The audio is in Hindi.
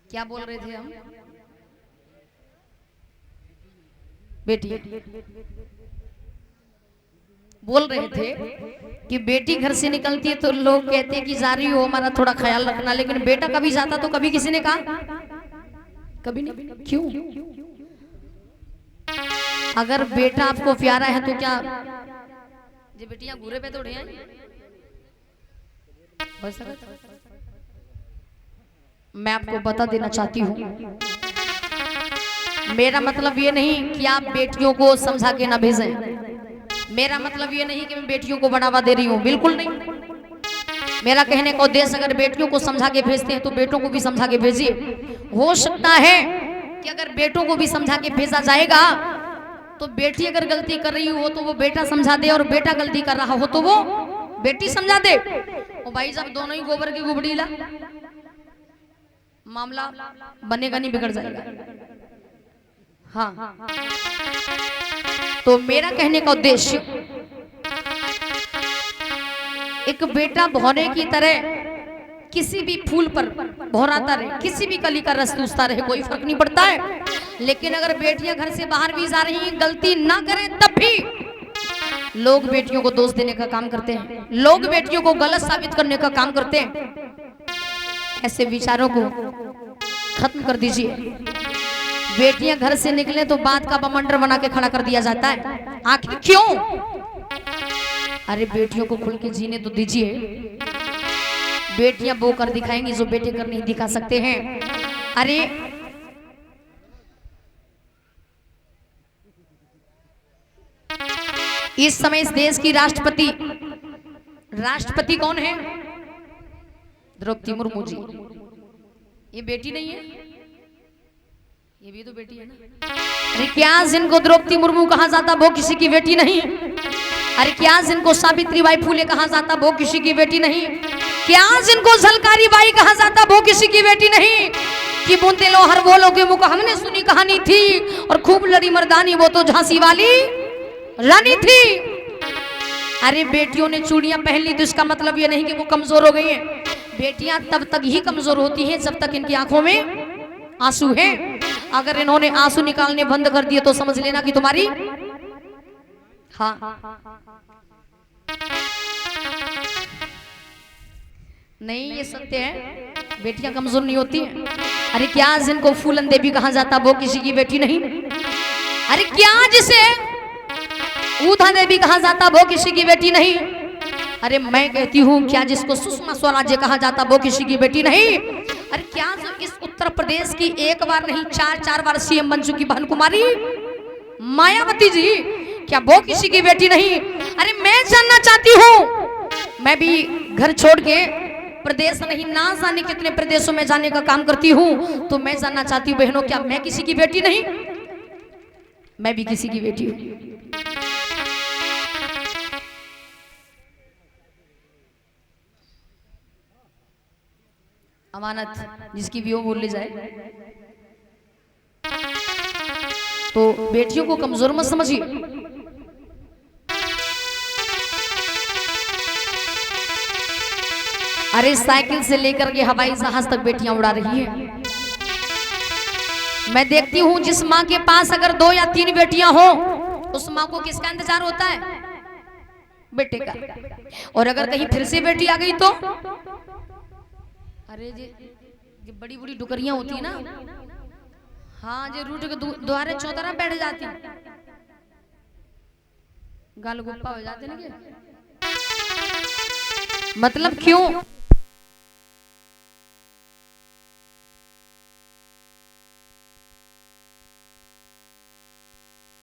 क्या बोल रहे थे हम? बेटी बोल रहे थे कि बेटी घर से निकलती है तो लोग कहते हैं कि जा रही हो, हमारा थोड़ा ख्याल रखना, लेकिन बेटा कभी जाता तो कभी किसी ने कहा? कभी नहीं। क्यों? अगर बेटा आपको प्यारा है तो क्या ये बेटियां घूरे पे थोड़े हैं? मैं आपको बता देना चाहती हूँ, मेरा मतलब ये नहीं कि आप बेटियों को समझा के ना भेजें। मेरा मतलब ये नहीं कि मैं बेटियों को बढ़ावा दे रही हूँ, बिल्कुल नहीं। मेरा कहने का उद्देश्य, अगर बेटियों को समझा के भेजते हैं तो बेटों को भी समझा के भेजिए। हो सकता है कि अगर बेटों को भी समझा के भेजा जाएगा तो बेटी अगर गलती कर रही हो तो वो बेटा समझा दे, और बेटा गलती कर रहा हो तो वो बेटी समझा दे। ओ भाई साहब, दोनों ही गोबर की गुबड़ीला, मामला बनेगा नहीं, बिगड़ जाएगा। हाँ, तो मेरा कहने का उद्देश्य, एक बेटा भौरे की तरह किसी भी फूल पर भौराता रहे, किसी भी कली का रस चूसता रहे, कोई फर्क नहीं पड़ता है। लेकिन अगर बेटियां घर से बाहर भी जा रही हैं, गलती ना करें, तब भी लोग बेटियों को दोष देने का काम करते हैं, लोग बेटियों को गलत साबित करने का काम करते हैं। ऐसे विचारों को खत्म कर दीजिए। बेटियां घर से निकले तो बात का बमंडर बना के खड़ा कर दिया जाता है। आखिर क्यों? अरे बेटियों को खुल के जीने तो दीजिए। बेटियां वो कर दिखाएंगी जो बेटे कर नहीं दिखा सकते हैं। अरे इस समय इस देश की राष्ट्रपति कौन है? द्रौपदी मुर्मू जी। ये बेटी नहीं है? ये भी तो बेटी है ना। अरे क्या जिनको द्रौपदी मुर्मू कहा जाता वो किसी की बेटी नहीं? अरे क्या जिनको सावित्रीबाई फूले कहा जाता वो किसी की बेटी नहीं? क्या जिनको झलकारी बाई कहा जाता वो किसी की बेटी नहीं? कि बूंदे लो हर बोलो के मुख हमने सुनी कहानी थी, और खूब लड़ी मर्दानी वो तो झांसी वाली रानी थी। अरे बेटियों ने चूड़ियां पहन ली तो इसका मतलब ये नहीं कि वो कमजोर हो गई हैं। बेटियां तब तक ही कमजोर होती हैं जब तक इनकी आंखों में आंसू हैं। अगर इन्होंने आंसू निकालने बंद कर दिए तो समझ लेना कि तुम्हारी, हाँ, नहीं, ये सत्य है, बेटियां कमजोर नहीं होती हैं। अरे क्या जिनको फूलन देवी कहा जाता वो किसी की बेटी नहीं? अरे क्या जिसे ऊधा देवी कहा जाता वो किसी की बेटी नहीं? अरे मैं कहती हूँ, क्या जिसको सुषमा स्वराज कहा जाता वो किसी की बेटी नहीं? अरे क्या जो इस उत्तर प्रदेश की एक बार नहीं 4 बार सीएम बन चुकी बहन कुमारी मायावती जी, क्या वो किसी की बेटी नहीं? अरे मैं जानना चाहती हूँ, मैं भी घर छोड़ के प्रदेश नहीं ना जाने कितने प्रदेशों में जाने का काम करती हूँ, तो मैं जानना चाहती हूँ बहनों, क्या मैं किसी की बेटी नहीं? मैं भी किसी की बेटी हूँ। अमानत जिसकी भी वो बोल ले जाए। तो बेटियों को कमजोर मत समझिए। अरे साइकिल से लेकर के हवाई जहाज तक बेटियां उड़ा रही हैं। मैं देखती हूं जिस माँ के पास अगर 2 या 3 बेटियां हो, उस माँ को किसका इंतजार होता है? बेटे का। और अगर कहीं फिर से बेटी आ गई तो, अरे जी बड़ी बड़ी डुकरियां होती है ना, हाँ, जो रूट के द्वारे चौतरा बैठ जाती, गाल गुप्पा हो जाते ना। मतलब क्यों?